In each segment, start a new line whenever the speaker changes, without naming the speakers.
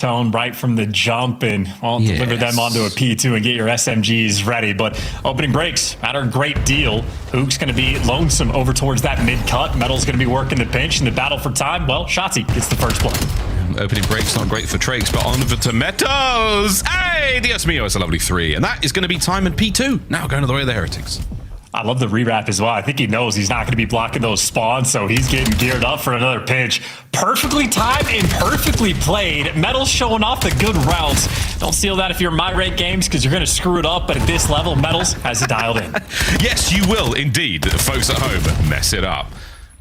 tone right from the jump and deliver them onto a P2 and get your SMGs ready. But opening breaks matter a great deal. Hook's going to be lonesome over towards that mid-cut. Metal's going to be working the pinch in the battle for time. Well, Shotzzy gets the first blood.
Opening break's not great for Trakes, but on to Metos. Hey, Dios mío, it's a lovely 3. And that is going to be time in P2. Now going to the way of the Heretics.
I love the rewrap as well. I think he knows he's not going to be blocking those spawns, so he's getting geared up for another pinch. Perfectly timed and perfectly played. Metal's showing off the good routes. Don't steal that if you're in my rank games because you're going to screw it up, but at this level, Metals has it dialed in.
Yes, you will indeed. Folks at home, mess it up.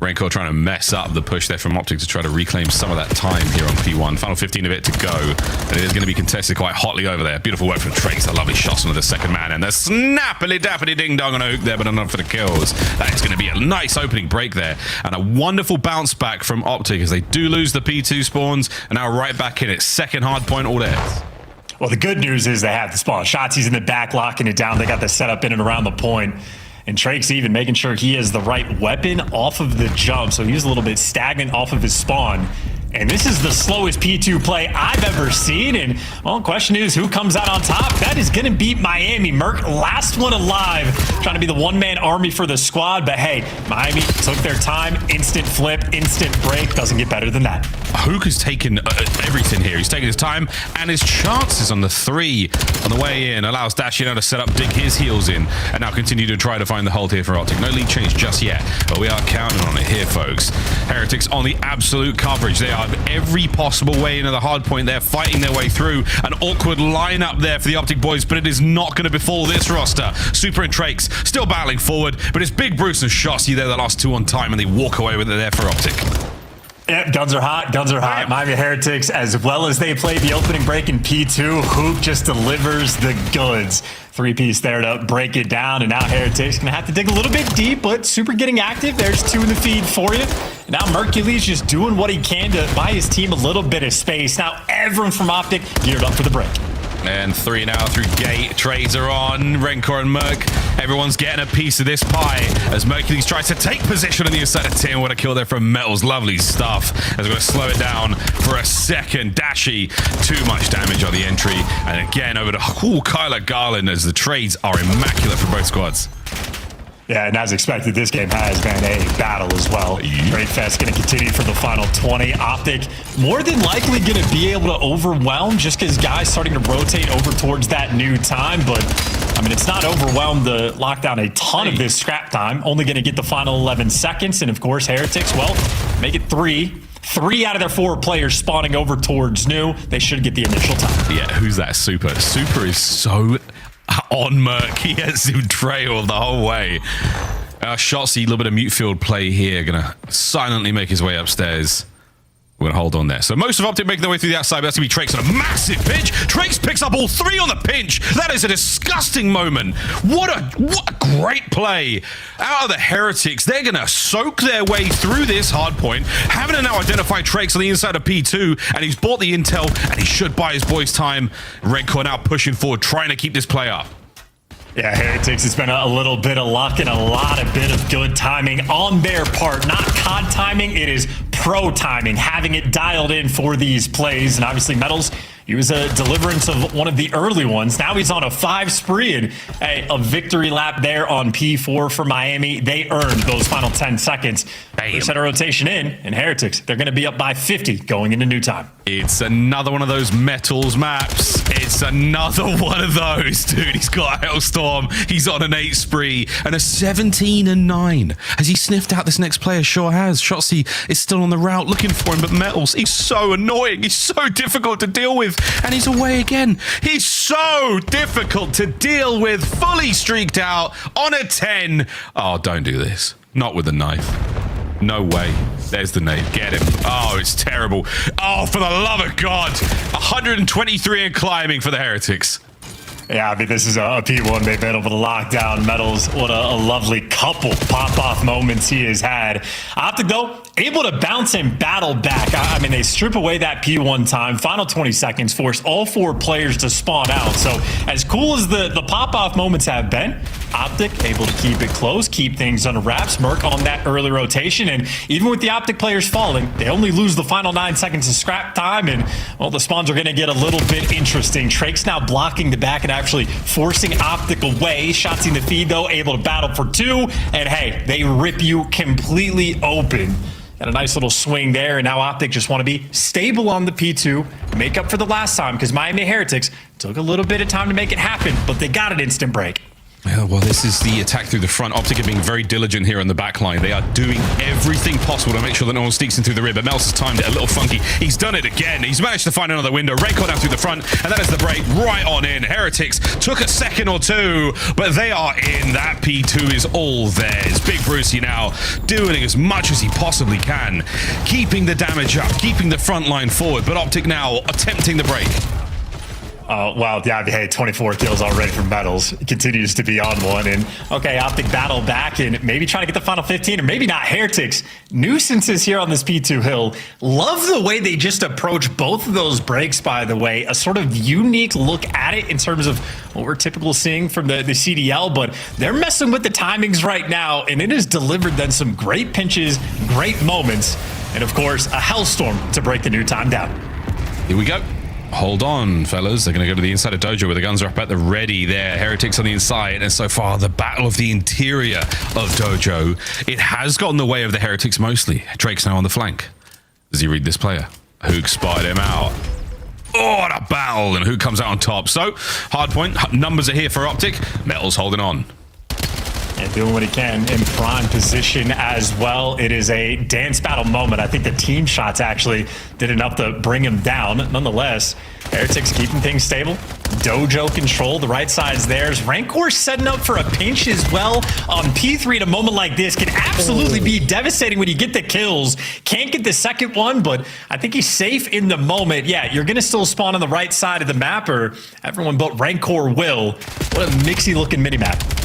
Rancor trying to mess up the push there from OpTic to try to reclaim some of that time here on P1. Final 15 of it to go. And it is going to be contested quite hotly over there. Beautiful work from Trakes. A lovely shot onto the second man. And the snappily-dappity ding-dong on a hook there, but enough for the kills. That is going to be a nice opening break there. And a wonderful bounce back from OpTic as they do lose the P2 spawns. And now right back in it. Second hard point all theirs.
Well, the good news is they have the spawn. Shotzi's in the back, locking it down. They got the setup in and around the point. And Trakes even making sure he has the right weapon off of the jump. So he's a little bit stagnant off of his spawn. And this is the slowest P2 play I've ever seen. And, well, the question is, who comes out on top? That is going to beat Miami. Merc, last one alive, trying to be the one-man army for the squad. But, hey, Miami took their time. Instant flip, instant break. Doesn't get better than that.
Hook has taken everything here. He's taken his time and his chances on the 3 on the way in. Allows Dashino to set up, dig his heels in, and now continue to try to find the hold here for OpTic. No lead change just yet, but we are counting on it here, folks. Heretics on the absolute coverage. They are every possible way into the hard point. They're fighting their way through. An awkward lineup there for the OpTic boys, but it is not going to befall this roster. Super and Trakes still battling forward, but it's Big Bruce and Shotzzy there the last 2 on time, and they walk away with it there for OpTic.
Yep, guns are hot. Guns are hot. Miami Heretics, as well as they play the opening break in P2, Hoop just delivers the goods. 3-piece there to break it down, and now Heretics gonna have to dig a little bit deep, but Super getting active. There's 2 in the feed for you. And now Mercules just doing what he can to buy his team a little bit of space. Now everyone from OpTic geared up for the break.
And 3 now through gate. Trades are on. Rancor and Merc. Everyone's getting a piece of this pie as Mercules tries to take position on the inside of Tim. What a kill there from Metals. Lovely stuff. As we're going to slow it down for a second. Dashy, too much damage on the entry. And again over to Kyler Garland as the trades are immaculate for both squads.
Yeah, and as expected, this game has been a battle as well. Trade Fest going to continue for the final 20. OpTic more than likely going to be able to overwhelm just because guys starting to rotate over towards that new time. But, I mean, it's not overwhelmed to lock down a ton of this scrap time. Only going to get the final 11 seconds. And, of course, Heretics, well, make it 3. 3 out of their 4 players spawning over towards new. They should get the initial time.
Yeah, who's that Super? Super is so on Merc. He has him trailed the whole way. Shotzzy, a little bit of mute field play here. Gonna silently make his way upstairs. We're gonna hold on there. So most of OpTic making their way through the outside, but that's gonna be Trakes on a massive pinch. Trakes picks up all 3 on the pinch. That is a disgusting moment. What a great play out of the Heretics. They're gonna soak their way through this hard point, having to now identify Trakes on the inside of P2, and he's bought the intel, and he should buy his boys time. Rancor now pushing forward, trying to keep this play up.
Yeah, Heretics, it's been a little bit of luck and a bit of good timing on their part. Not COD timing, it is pro timing, having it dialed in for these plays. And obviously, Metals, he was a deliverance of one of the early ones. Now he's on a 5 spree and a victory lap there on P4 for Miami. They earned those final 10 seconds. They set a rotation in, and Heretics, they're going to be up by 50 going into new time.
It's another one of those Metals maps. It's another one of those, dude. He's got a Hellstorm. He's on an 8 spree and a 17 and 9. Has he sniffed out this next player? Sure has. Shotzzy is still on the route looking for him, but Metals, he's so annoying. He's so difficult to deal with. And he's away again. He's so difficult to deal with. Fully streaked out on a 10. Oh, don't do this. Not with a knife. No way. There's the nade. Get him. Oh, it's terrible. Oh, for the love of God. 123 and climbing for the Heretics.
Yeah, I mean, this is a P1 they've been able to lock down. Metals, what a lovely couple pop-off moments he has had. OpTic, though, able to bounce and battle back. I mean, they strip away that P1 time. Final 20 seconds, force all 4 players to spawn out. So as cool as the pop-off moments have been, OpTic able to keep it close, keep things under wraps. Merc on that early rotation, and even with the OpTic players falling, they only lose the final 9 seconds of scrap time, and, well, the spawns are going to get a little bit interesting. Trake's now blocking the back and actually forcing OpTic away. Shots in the feed, though, able to battle for 2, and hey, they rip you completely open. And a nice little swing there, and now OpTic just want to be stable on the P2, make up for the last time, because Miami Heretics took a little bit of time to make it happen, but they got an instant break.
Yeah, well, this is the attack through the front. OpTic are being very diligent here on the back line. They are doing everything possible to make sure that no one sneaks in through the rib. But Mels has timed it a little funky. He's done it again. He's managed to find another window. Raykor down through the front, and that is the break right on in. Heretics took a second or two, but they are in. That P2 is all theirs. Big Brucey now doing as much as he possibly can, keeping the damage up, keeping the front line forward, but OpTic now attempting the break.
Oh, wow, yeah, hey, 24 kills already from Metals. Continues to be on one, and okay, OpTic battle back and maybe trying to get the final 15, or maybe not. Heretics, nuisances here on this P2 hill. Love the way they just approach both of those breaks, by the way. A sort of unique look at it in terms of what we're typical seeing from the CDL, but they're messing with the timings right now, and it has delivered then some great pinches, great moments, and of course, a hellstorm to break the new time down.
Here we go. Hold on, fellas. They're going to go to the inside of Dojo where the guns are up at the ready there. Heretics on the inside, and so far the battle of the interior of Dojo, it has gotten the way of the Heretics mostly. Drake's now on the flank. Does he read this player? Hook spotted him out. Oh, what a battle, and who comes out on top? So, Hardpoint, numbers are here for OpTic. Metal's holding on.
And doing what he can in prime position as well. It is a dance battle moment. I think the team shots actually did enough to bring him down. Nonetheless, Heretics keeping things stable. Dojo control, the right side's theirs. Rancor setting up for a pinch as well on P3 at a moment like this can absolutely be devastating when you get the kills. Can't get the second one, but I think he's safe in the moment. Yeah, you're going to still spawn on the right side of the map, or everyone but Rancor will. What a mixy looking minimap.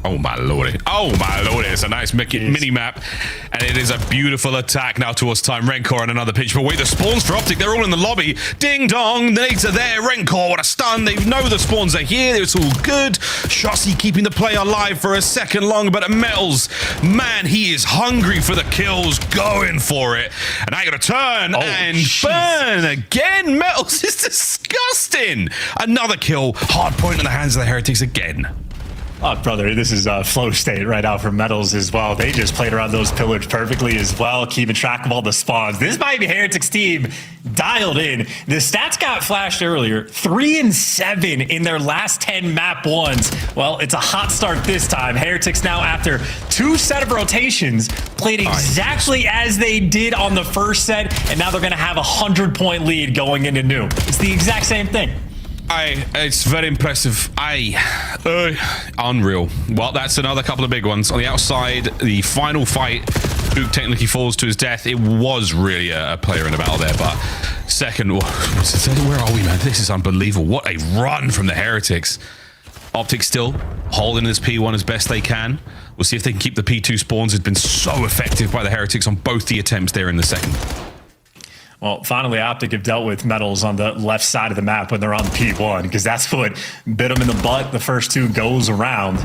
Oh my lordy. Oh my lordy. It's a nice mini-map. And it is a beautiful attack now towards time. Rancor on another pitch. But wait, the spawns for OpTic. They're all in the lobby. Ding dong. The nades are there. Rancor, what a stun. They know the spawns are here. It's all good. Shossi keeping the play alive for a second long. But Metals, man, he is hungry for the kills. Going for it. And I got to turn and burn again. Metals is disgusting. Another kill. Hardpoint in the hands of the Heretics again.
Oh, brother, this is flow state right out for Metals as well. They just played around those pillars perfectly as well, keeping track of all the spawns. This might be Heretics team dialed in. The stats got flashed earlier. 3 and 7 in their last 10 map ones. Well, it's a hot start this time. Heretics now, after 2 set of rotations, played exactly as they did on the first set, and now they're going to have a 100-point lead going into new. It's the exact same thing.
It's very impressive. Unreal. Well, that's another couple of big ones. On the outside, the final fight, Luke technically falls to his death. It was really a player in a battle there, but second, where are we, man? This is unbelievable. What a run from the Heretics. OpTic still holding this P1 as best they can. We'll see if they can keep the P2 spawns. It's been so effective by the Heretics on both the attempts there in the second.
Well, finally, OpTic have dealt with Metals on the left side of the map when they're on P1, because that's what bit them in the butt the first 2 goes around.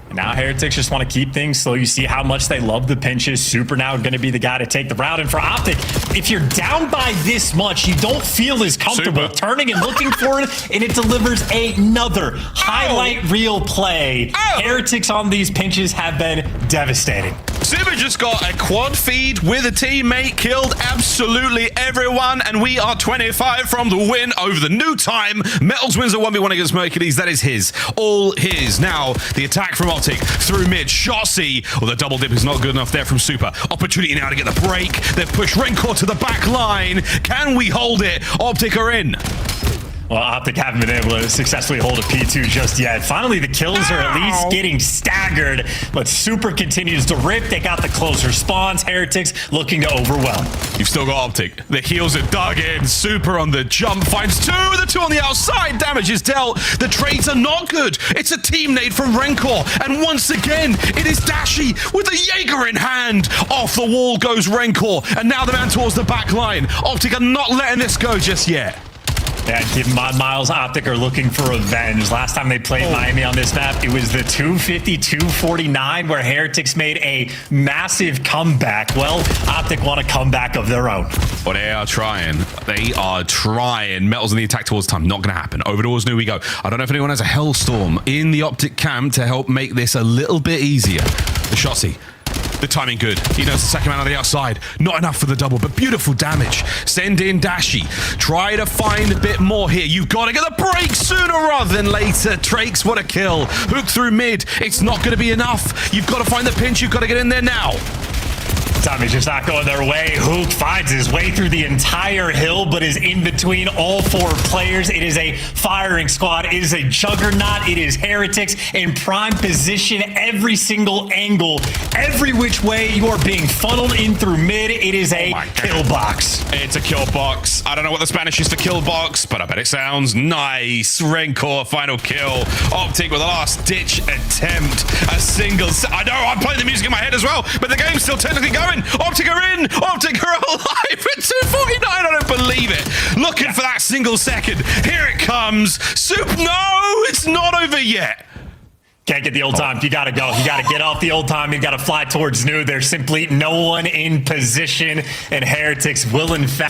And now Heretics just want to keep things slow. You see how much they love the pinches. Super now going to be the guy to take the route. And for OpTic, if you're down by this much, you don't feel as comfortable turning and looking for it, and it delivers another highlight reel play. Heretics on these pinches have been devastating.
Super just got a quad feed with a teammate, killed absolutely everyone, and we are 25 from the win over the new time. Metals wins a 1v1 against Mercules. That is his. All his. Now, the attack from OpTic through mid. Shossi. Well, the double dip is not good enough there from Super. Opportunity now to get the break. They've pushed Rancor to the back line. Can we hold it? OpTic are in.
Well, OpTic haven't been able to successfully hold a P2 just yet. Finally, the kills are at least getting staggered, but Super continues to rip. They got the closer spawns. Heretics looking to overwhelm.
You've still got OpTic. The heels are dug in. Super on the jump finds 2. The 2 on the outside. Damage is dealt. The trades are not good. It's a team nade from Rancor. And once again, it is Dashi with a Jaeger in hand. Off the wall goes Rancor. And now the man towards the back line. OpTic are not letting this go just yet.
Yeah, Miles OpTic are looking for revenge. Last time they played Miami on this map, it was the 250-249 where Heretics made a massive comeback. Well, OpTic want a comeback of their own.
Well, they are trying. They are trying. Metals in the attack towards time. Not going to happen. Over towards New we go. I don't know if anyone has a Hellstorm in the OpTic camp to help make this a little bit easier. The Shotzi. The timing good. He knows the second man on the outside. Not enough for the double, but beautiful damage. Send in Dashi. Try to find a bit more here. You've got to get the break sooner rather than later. Trakes, what a kill. Hook through mid. It's not going to be enough. You've got to find the pinch. You've got to get in there now.
Time is just not going their way. Hook finds his way through the entire hill, but is in between all four players. It is a firing squad. It is a juggernaut. It is Heretics in prime position. Every single angle, every which way, you are being funneled in through mid. It is a kill box.
It's a kill box. I don't know what the Spanish is for kill box, but I bet it sounds nice. Rencor, final kill. OpTic with a last ditch attempt. A single. I know, I'm playing the music in my head as well, but the game's still technically going. OpTic are in! OpTic are alive at 249! I don't believe it! Looking for that single second. Here it comes. Soup, no! It's not over yet.
Can't get the old time. You got to go. You got to get off the old time. You got to fly towards new. There's simply no one in position, and Heretics will in fact